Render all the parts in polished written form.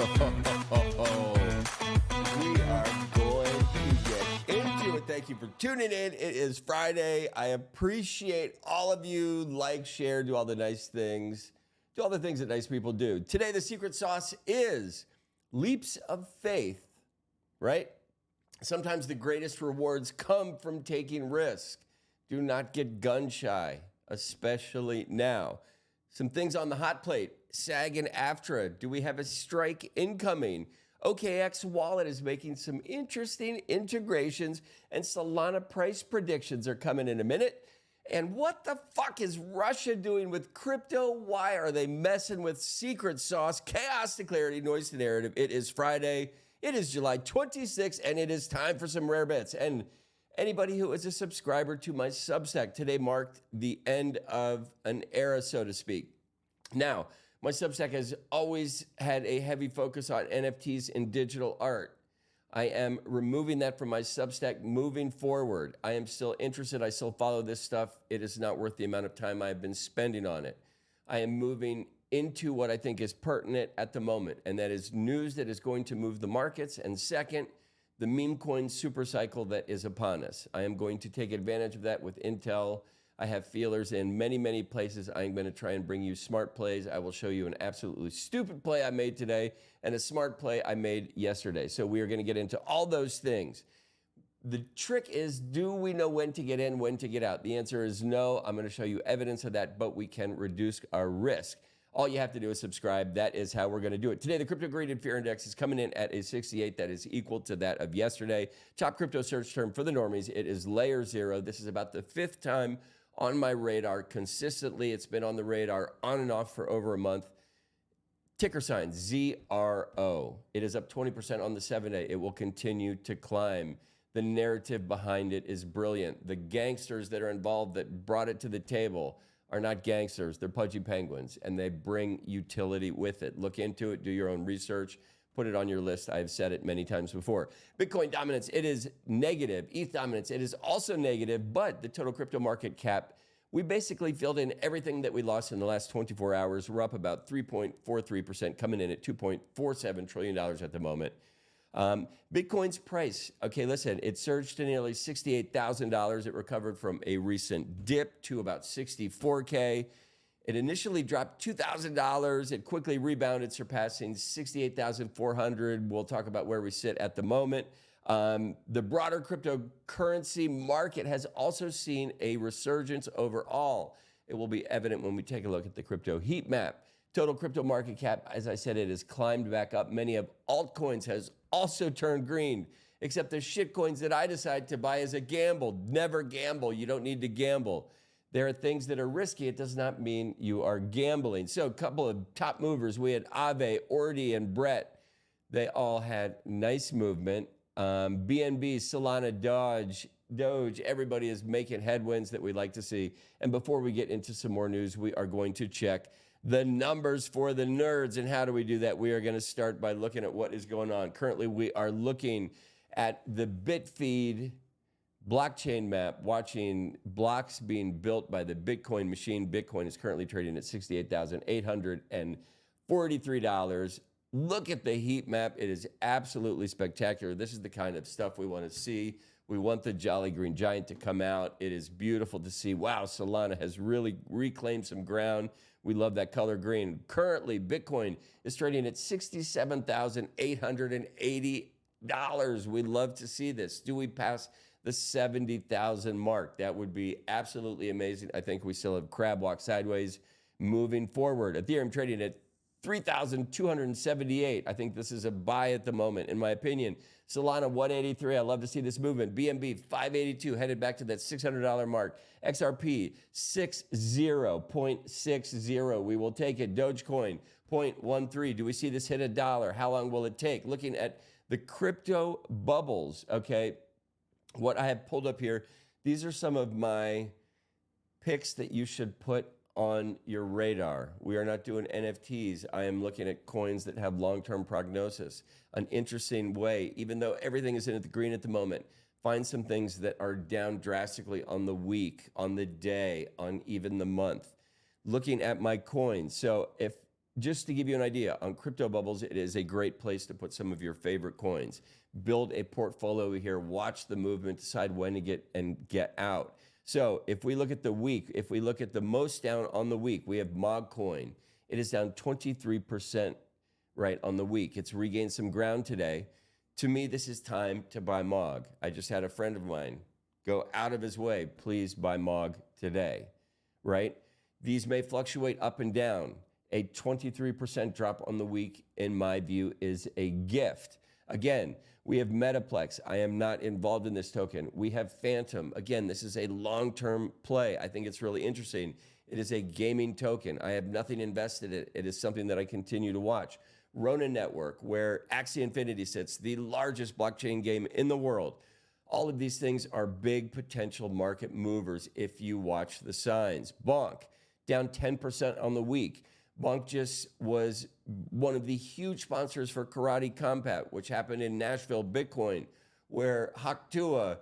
We are going to get into it. Thank you for tuning in. It is Friday. I appreciate all of you. Like, share, do all the nice things. Do all the things that nice people do. Today, the secret sauce is leaps of faith, right? Sometimes the greatest rewards come from taking risk. Do not get gun shy, especially now. Some things on the hot plate. SAG and AFTRA. Do we have a strike incoming? OKX Wallet is making some interesting integrations, and Solana price predictions are coming in a minute. And what the fuck is Russia doing with crypto? Why are they messing with secret sauce? Chaos to clarity, noise to narrative. It is Friday. It is July 26th, and it is time for some rare bits. And anybody who is a subscriber to my Substack, today marked the end of an era, so to speak. Now, my Substack has always had a heavy focus on NFTs and digital art. I am removing that from my Substack moving forward. I am still interested. I still follow this stuff. It is not worth the amount of time I've been spending on it. I am moving into what I think is pertinent at the moment, and that is news that is going to move the markets. And second, the meme coin super cycle that is upon us. I am going to take advantage of that with Intel. I have feelers in many, many places. I'm going to try and bring you smart plays. I will show you an absolutely stupid play I made today and a smart play I made yesterday. So we are going to get into all those things. The trick is, do we know when to get in, when to get out? The answer is no. I'm going to show you evidence of that, but we can reduce our risk. All you have to do is subscribe. That is how we're going to do it. Today, the Crypto Greed and Fear Index is coming in at a 68. That is equal to that of yesterday. Top crypto search term for the normies, it is layer zero. This is about the fifth time on my radar consistently. It's been on the radar on and off for over a month. Ticker sign ZRO. It is up 20% on the 7-day. It will continue to climb. The narrative behind it is brilliant. The gangsters that are involved that brought it to the table are not gangsters. They're pudgy penguins, and they bring utility with it. Look into it. Do your own research. Put it on your list. I've said it many times before. Bitcoin dominance, it is negative. ETH dominance, it is also negative, but the total crypto market cap, we basically filled in everything that we lost in the last 24 hours. We're up about 3.43%, coming in at $2.47 trillion at the moment. Bitcoin's price, okay, listen, it surged to nearly $68,000. It recovered from a recent dip to about $64K. It initially dropped $2,000. It quickly rebounded, surpassing $68,400. We'll talk about where we sit at the moment. The broader cryptocurrency market has also seen a resurgence overall. It will be evident when we take a look at the crypto heat map. Total crypto market cap, as I said, it has climbed back up. Many of altcoins has also turned green, except the shit coins that I decide to buy as a gamble. Never gamble. You don't need to gamble. There are things that are risky. It does not mean you are gambling. So a couple of top movers. We had Aave, Ordi, and Brett. They all had nice movement. BNB, Solana, Doge, everybody is making headwinds that we'd like to see. And before we get into some more news, we are going to check the numbers for the nerds. And how do we do that? We are going to start by looking at what is going on. Currently, we are looking at the Bitfeed blockchain map, watching blocks being built by the Bitcoin machine. Bitcoin is currently trading at $68,843. Look at the heat map. It is absolutely spectacular. This is the kind of stuff we want to see. We want the Jolly Green Giant to come out. It is beautiful to see. Wow, Solana has really reclaimed some ground. We love that color green. Currently, Bitcoin is trading at $67,880. We'd love to see this. Do we pass the 70,000 mark? That would be absolutely amazing. I think we still have crab walk sideways moving forward. Ethereum trading at 3,278. I think this is a buy at the moment, in my opinion. Solana 183. I love to see this movement. BNB 582, headed back to that $600 mark. XRP 60.60. We will take it. Dogecoin 0.13. Do we see this hit $1? How long will it take? Looking at the crypto bubbles, okay, what I have pulled up here, these are some of my picks that you should put on your radar. We are not doing NFTs. I am looking at coins that have long-term prognosis. An interesting way, even though everything is in the green at the moment, find some things that are down drastically on the week, on the day, on even the month. Looking at my coins. So if just to give you an idea, on Crypto Bubbles, it is a great place to put some of your favorite coins. Build a portfolio here, watch the movement, decide when to get out. So if we look at the week, if we look at the most down on the week, we have Mog Coin. It is down 23% right on the week. It's regained some ground today. To me, this is time to buy Mog. I just had a friend of mine go out of his way, please buy Mog today, right? These may fluctuate up and down. A 23% drop on the week, in my view, is a gift. Again, we have Metaplex. I am not involved in this token. We have Phantom. Again, this is a long-term play. I think it's really interesting. It is a gaming token. I have nothing invested in it. It is something that I continue to watch. Ronin Network, where Axie Infinity sits, the largest blockchain game in the world. All of these things are big potential market movers if you watch the signs. Bonk, down 10% on the week. Bonk just was one of the huge sponsors for Karate Combat, which happened in Nashville, Bitcoin, where Haktua,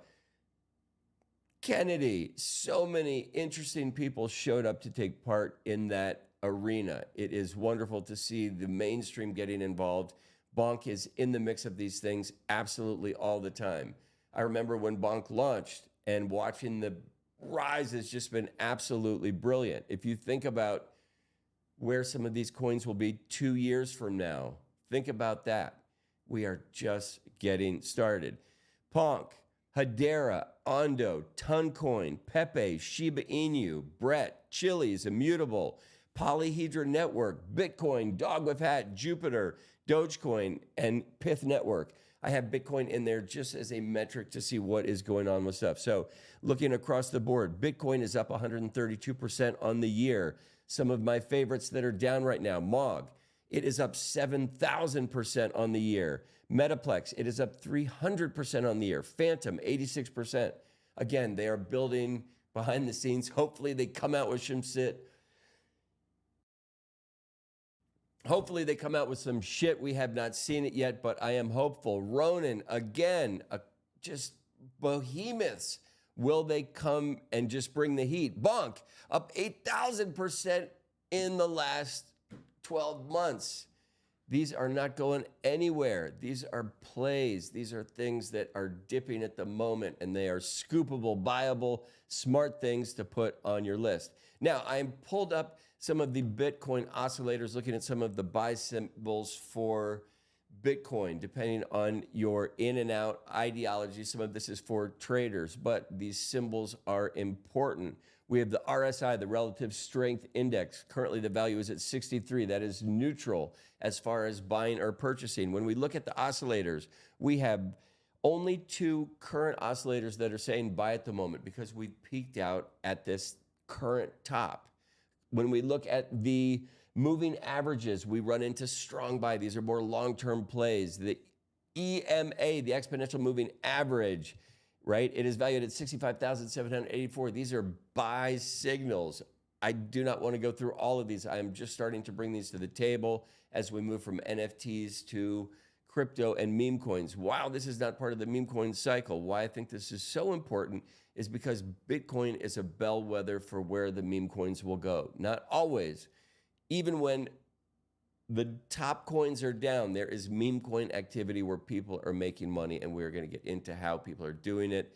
Kennedy, so many interesting people showed up to take part in that arena. It is wonderful to see the mainstream getting involved. Bonk is in the mix of these things absolutely all the time. I remember when Bonk launched, and watching the rise has just been absolutely brilliant. If you think about where some of these coins will be 2 years from now, think about that. We are just getting started. Ponk, Hedera, Ondo, Toncoin, Pepe, Shiba Inu, Brett, Chili's, Immutable, Polyhedra Network, Bitcoin, Dog with Hat, Jupiter, Dogecoin, and Pith Network. I have Bitcoin in there just as a metric to see what is going on with stuff. So looking across the board, Bitcoin is up 132% on the year. Some of my favorites that are down right now, Mog, it is up 7,000% on the year. Metaplex, it is up 300% on the year. Phantom, 86%. Again, they are building behind the scenes. Hopefully they come out with some shit. Hopefully they come out with some shit. We have not seen it yet, but I am hopeful. Ronin, again, just behemoths. Will they come and just bring the heat? Bonk, up 8,000% in the last 12 months. These are not going anywhere. These are plays. These are things that are dipping at the moment, and they are scoopable, buyable, smart things to put on your list. Now, I pulled up some of the Bitcoin oscillators, looking at some of the buy symbols for Bitcoin, depending on your in and out ideology. Some of this is for traders, but these symbols are important. We have the RSI, the Relative Strength Index. Currently, the value is at 63. That is neutral as far as buying or purchasing. When we look at the oscillators, we have only 2 current oscillators that are saying buy at the moment because we peaked out at this current top. When we look at the moving averages, we run into strong buy. These are more long-term plays. The EMA, the exponential moving average, right? It is valued at 65,784. These are buy signals. I do not want to go through all of these. I am just starting to bring these to the table as we move from NFTs to crypto and meme coins. While this is not part of the meme coin cycle, why I think this is so important is because Bitcoin is a bellwether for where the meme coins will go. Not always. Even when the top coins are down, there is meme coin activity where people are making money, and we're going to get into how people are doing it,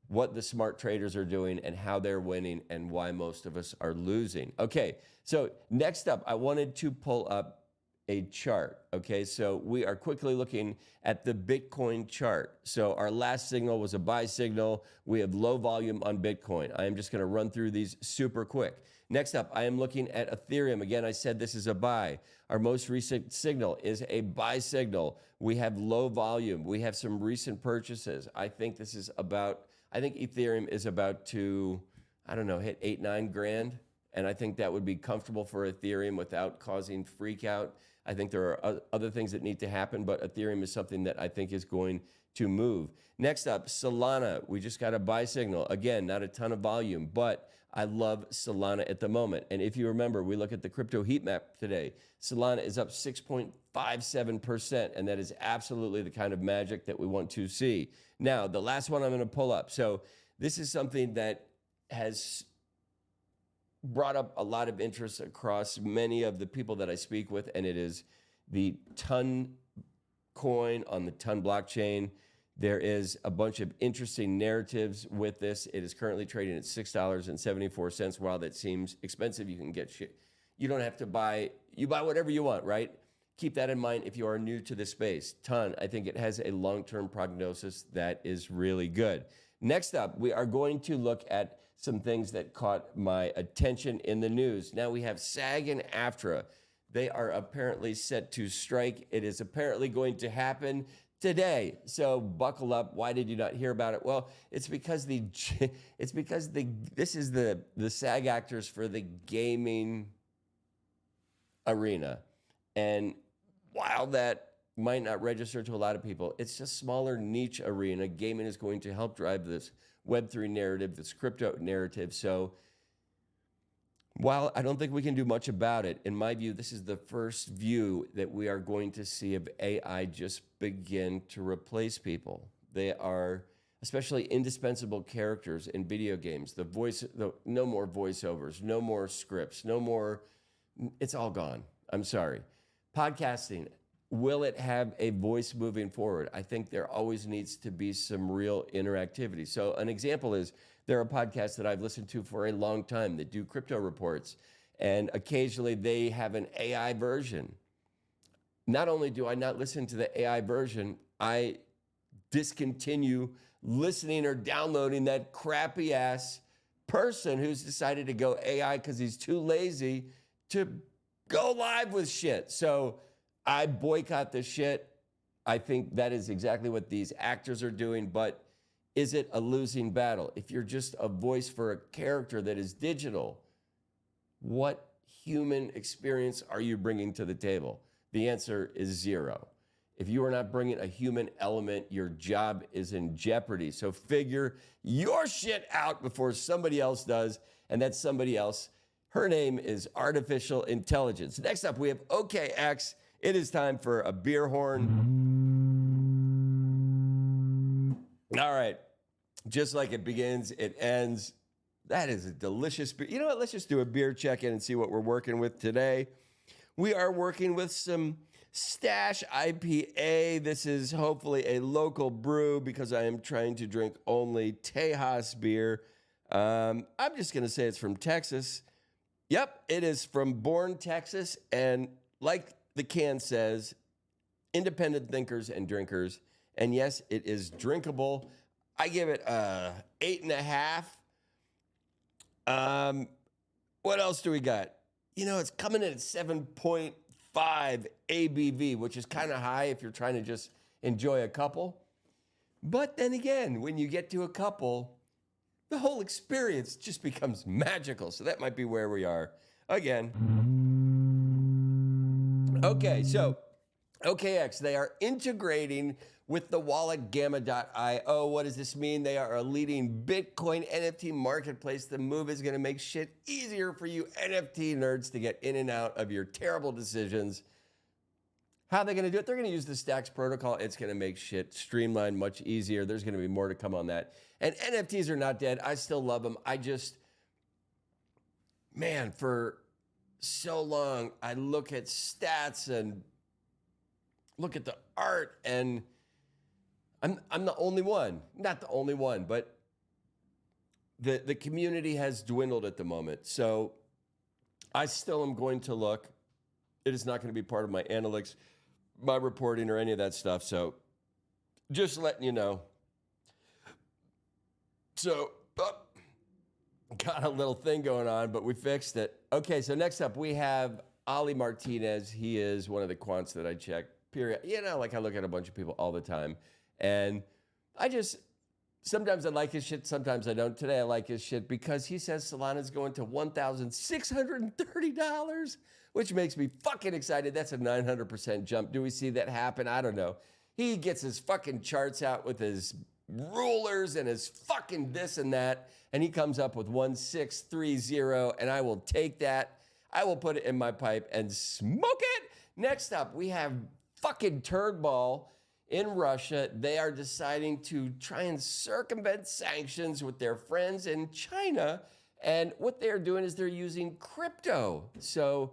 what the smart traders are doing, and how they're winning, and why most of us are losing. Okay, so next up, I wanted to pull up a chart. Okay, so we are quickly looking at the Bitcoin chart. So our last signal was a buy signal. We have low volume on Bitcoin. I am just going to run through these super quick. Next up, I am looking at Ethereum. Again, I said this is a buy. Our most recent signal is a buy signal. We have low volume. We have some recent purchases. I think Ethereum is about to, I don't know, hit 8-9 grand. And I think that would be comfortable for Ethereum without causing freak out. I think there are other things that need to happen, but Ethereum is something that I think is going to move. Next up, Solana. We just got a buy signal. Again, not a ton of volume, but I love Solana at the moment. And if you remember, we look at the crypto heat map today. Solana is up 6.57%, and that is absolutely the kind of magic that we want to see. Now, the last one I'm going to pull up. So this is something that has brought up a lot of interest across many of the people that I speak with, and it is the Ton coin on the Ton blockchain. There is a bunch of interesting narratives with this. It is currently trading at $6.74. While that seems expensive, you can get shit. You don't have to buy, you buy whatever you want, right? Keep that in mind if you are new to this space. Ton, I think it has a long-term prognosis that is really good. Next up, we are going to look at some things that caught my attention in the news. Now we have SAG and AFTRA. They are apparently set to strike. It is apparently going to happen today. So buckle up. Why did you not hear about it? Well, it's because this is the SAG actors for the gaming arena. And while that might not register to a lot of people, it's a smaller niche arena. Gaming is going to help drive this Web3 narrative, this crypto narrative. So while I don't think we can do much about it, in my view, this is the first view that we are going to see of AI just begin to replace people. They are especially indispensable characters in video games. No more voiceovers, no more scripts, no more, it's all gone. I'm sorry. Podcasting, will it have a voice moving forward? I think there always needs to be some real interactivity. So an example is, there are podcasts that I've listened to for a long time that do crypto reports, and occasionally they have an AI version. Not only do I not listen to the AI version, I discontinue listening or downloading that crappy ass person who's decided to go AI because he's too lazy to go live with shit. So I boycott this shit. I think that is exactly what these actors are doing, but is it a losing battle? If you're just a voice for a character that is digital, what human experience are you bringing to the table? The answer is zero. If you are not bringing a human element, your job is in jeopardy. So figure your shit out before somebody else does, and that somebody else, her name is artificial intelligence. Next up, we have OKX. It is time for a beer horn. All right. Just like it begins, it ends. That is a delicious beer. You know what? Let's just do a beer check-in and see what we're working with today. We are working with some Stash IPA. This is hopefully a local brew because I am trying to drink only Tejas beer. I'm just going to say it's from Texas. Yep, it is from Bourne, Texas. And like the can says, independent thinkers and drinkers. And yes, it is drinkable. I give it 8.5. What else do we got? You know, it's coming in at 7.5 ABV, which is kind of high if you're trying to just enjoy a couple. But then again, when you get to a couple, the whole experience just becomes magical. So that might be where we are again. Okay, so OKX, they are integrating with the wallet Gamma.io. What does this mean? They are a leading Bitcoin NFT marketplace. The move is going to make shit easier for you NFT nerds to get in and out of your terrible decisions. How are they going to do it? They're going to use the Stacks protocol. It's going to make shit streamlined, much easier. There's going to be more to come on that. And NFTs are not dead. I still love them. Man, for so long, I look at stats and look at the art, and I'm the only one. Not the only one, but the community has dwindled at the moment. So I still am going to look. It is not going to be part of my analytics, my reporting, or any of that stuff. So just letting you know. So got a little thing going on, but we fixed it. Okay, so next up we have Ali Martinez. He is one of the quants that I check. Period. You know, like I look at a bunch of people all the time. And sometimes I like his shit, sometimes I don't. Today I like his shit because he says Solana's going to $1,630, which makes me fucking excited. That's a 900% jump. Do we see that happen? I don't know. He gets his fucking charts out with his rulers and his fucking this and that, and he comes up with 1630, and I will take that. I will put it in my pipe and smoke it. Next up, we have fucking Turdball in Russia. They are deciding to try and circumvent sanctions with their friends in China And what they're doing is they're using crypto. So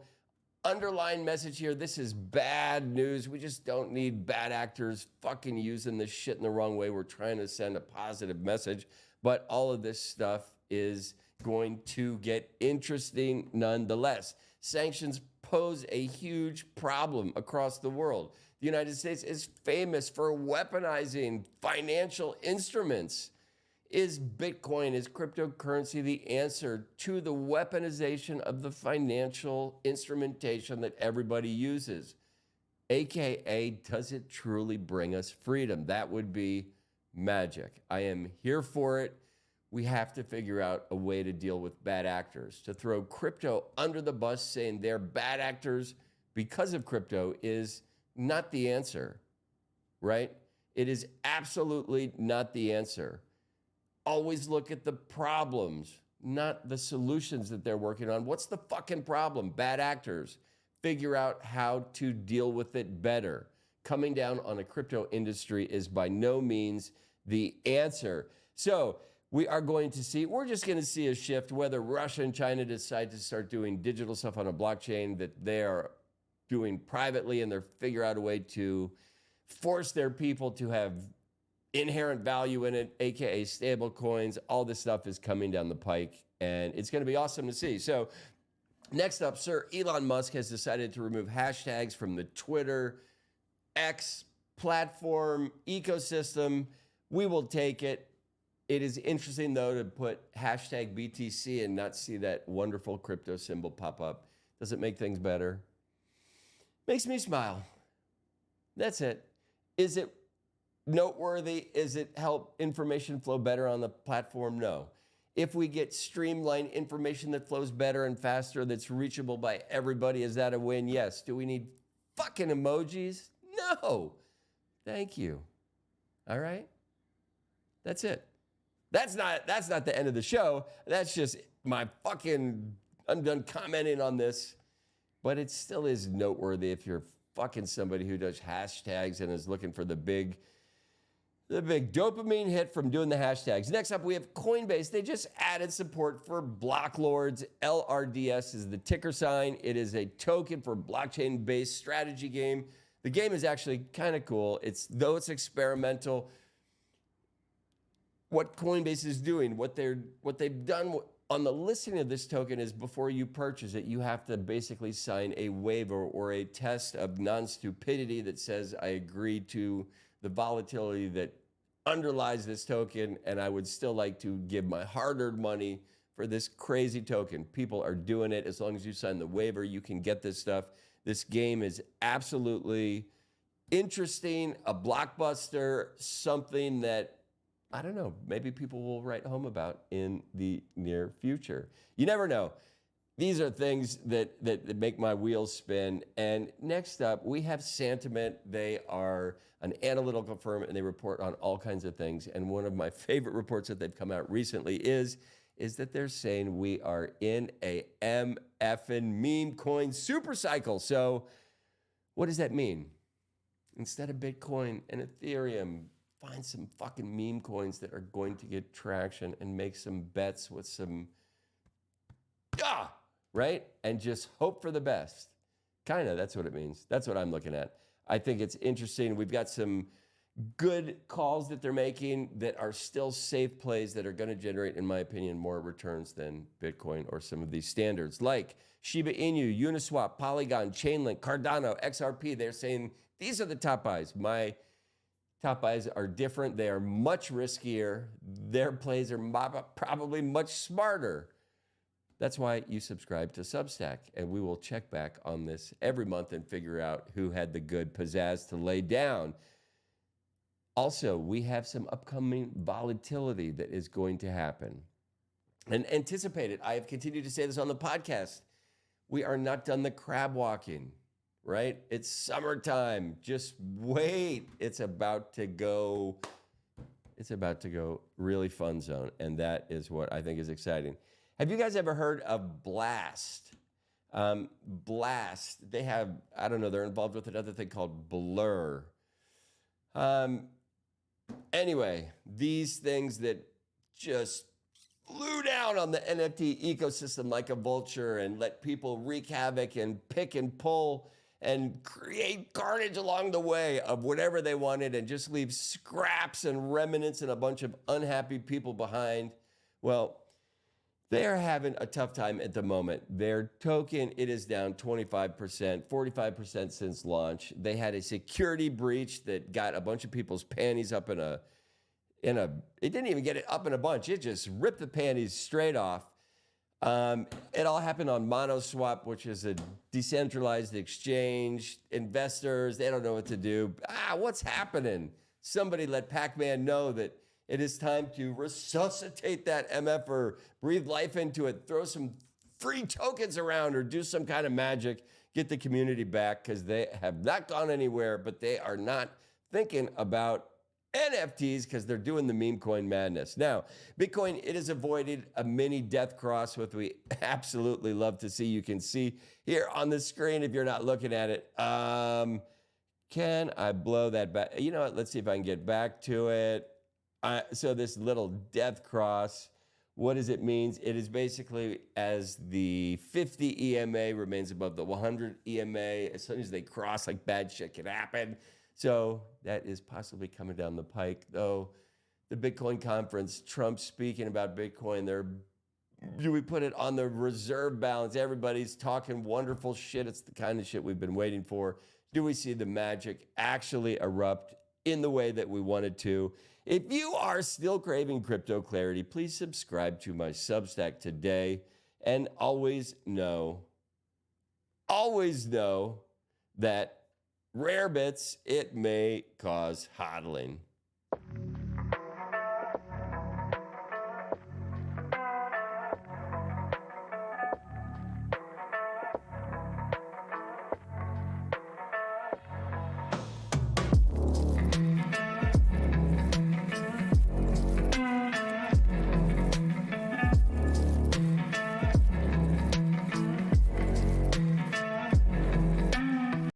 underlying message here, this is bad news. We just don't need bad actors fucking using this shit in the wrong way. We're trying to send a positive message, but all of this stuff is going to get interesting nonetheless. Sanctions pose a huge problem across the world. The United States is famous for weaponizing financial instruments. Is Bitcoin, is cryptocurrency the answer to the weaponization of the financial instrumentation that everybody uses? AKA, does it truly bring us freedom? That would be magic. I am here for it. We have to figure out a way to deal with bad actors. To throw crypto under the bus saying they're bad actors because of crypto is not the answer, right? It is absolutely not the answer. Always look at the problems, not the solutions that they're working on. What's the fucking problem? Bad actors. Figure out how to deal with it better. Coming down on a crypto industry is by no means the answer. So we are going to see, we're just going to see a shift, whether Russia and China decide to start doing digital stuff on a blockchain that they are doing privately, and they're figure out a way to force their people to have inherent value in it, AKA stable coins. All this stuff is coming down the pike, and it's going to be awesome to see. So next up, Sir Elon Musk has decided to remove hashtags from the Twitter X platform ecosystem. We will take it. It is interesting, though, to put hashtag BTC and not see that wonderful crypto symbol pop up. Does it make things better? Makes me smile. That's it. Is it noteworthy? Is it help information flow better on the platform? No. If we get streamlined information that flows better and faster, that's reachable by everybody, is that a win? Yes. Do we need fucking emojis? No. Thank you. All right? That's it. That's not the end of the show. That's just my fucking, I'm done commenting on this. But it still is noteworthy if you're fucking somebody who does hashtags and is looking for the big dopamine hit from doing the hashtags. Next up, we have Coinbase. They just added support for BLOCKLORDS. LRDS is the ticker sign. It is a token for blockchain-based strategy game. The game is actually kind of cool. Though it's experimental, what Coinbase is doing, what they've done on the listing of this token is before you purchase it, you have to basically sign a waiver or a test of non-stupidity that says, I agree to the volatility that underlies this token, and I would still like to give my hard-earned money for this crazy token. People are doing it. As long as you sign the waiver, you can get this stuff. This game is absolutely interesting, a blockbuster, something that, I don't know, maybe people will write home about in the near future. You never know. These are things that make my wheels spin. And next up, we have Sentiment. They are an analytical firm, and they report on all kinds of things. And one of my favorite reports that they've come out recently is that they're saying we are in a MFing meme coin super cycle. So what does that mean? Instead of Bitcoin and Ethereum, find some fucking meme coins that are going to get traction and make some bets with some, right? And just hope for the best. Kind of, that's what it means. That's what I'm looking at. I think it's interesting. We've got some good calls that they're making that are still safe plays that are going to generate, in my opinion, more returns than Bitcoin or some of these standards like Shiba Inu, Uniswap, Polygon, Chainlink, Cardano, XRP. They're saying these are the top buys. My top buys are different. They are much riskier. Their plays are probably much smarter. That's why you subscribe to Substack, and we will check back on this every month and figure out who had the good pizzazz to lay down. Also, we have some upcoming volatility that is going to happen. And anticipate it. I have continued to say this on the podcast. We are not done the crab walking, right? It's summertime. Just wait. It's about to go really fun zone, and that is what I think is exciting. Have you guys ever heard of Blast? Blast, they have, I don't know, they're involved with another thing called Blur. Anyway, these things that just flew down on the NFT ecosystem like a vulture and let people wreak havoc and pick and pull and create carnage along the way of whatever they wanted and just leave scraps and remnants and a bunch of unhappy people behind. Well, they are having a tough time at the moment. Their token, it is down 25%, 45% since launch. They had a security breach that got a bunch of people's panties up it didn't even get it up in a bunch. It just ripped the panties straight off. It all happened on Monoswap, which is a decentralized exchange. Investors, they don't know what to do. What's happening? Somebody let Pac-Man know that it is time to resuscitate that MF or breathe life into it, throw some free tokens around or do some kind of magic, get the community back, because they have not gone anywhere, but they are not thinking about NFTs because they're doing the meme coin madness. Now, Bitcoin, it has avoided a mini death cross, which we absolutely love to see. You can see here on the screen if you're not looking at it. Can I blow that back? You know what? Let's see if I can get back to it. So this little death cross, what does it mean? It is basically as the 50 EMA remains above the 100 EMA, as soon as they cross, like bad shit can happen. So that is possibly coming down the pike, though. The Bitcoin conference, Trump speaking about Bitcoin, do we put it on the reserve balance? Everybody's talking wonderful shit. It's the kind of shit we've been waiting for. Do we see the magic actually erupt in the way that we wanted to? If you are still craving crypto clarity, please subscribe to my Substack today. And always know that rare bits, it may cause hodling.